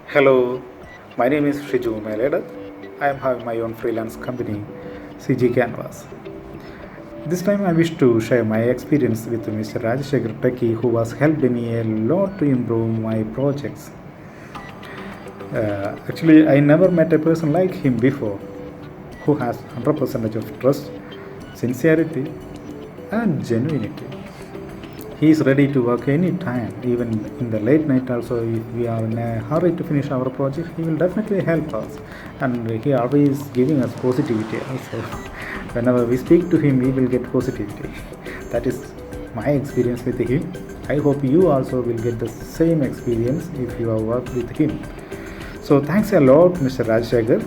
Hello, my name is Shiju. I am having my own freelance company, CG Canvas. This time I wish to share my experience with Mr. Rajashekhar Techie, who has helped me a lot to improve my projects. Actually, I never met a person like him before, who has 100% of trust, sincerity, and genuinity. He is ready to work anytime, even in the late night also. If we are in a hurry to finish our project, he will definitely help us. And he always giving us positivity also. Whenever we speak to him, we will get positivity. That is my experience with him. I hope you also will get the same experience if you have worked with him. So thanks a lot, Mr. Rajshekhar.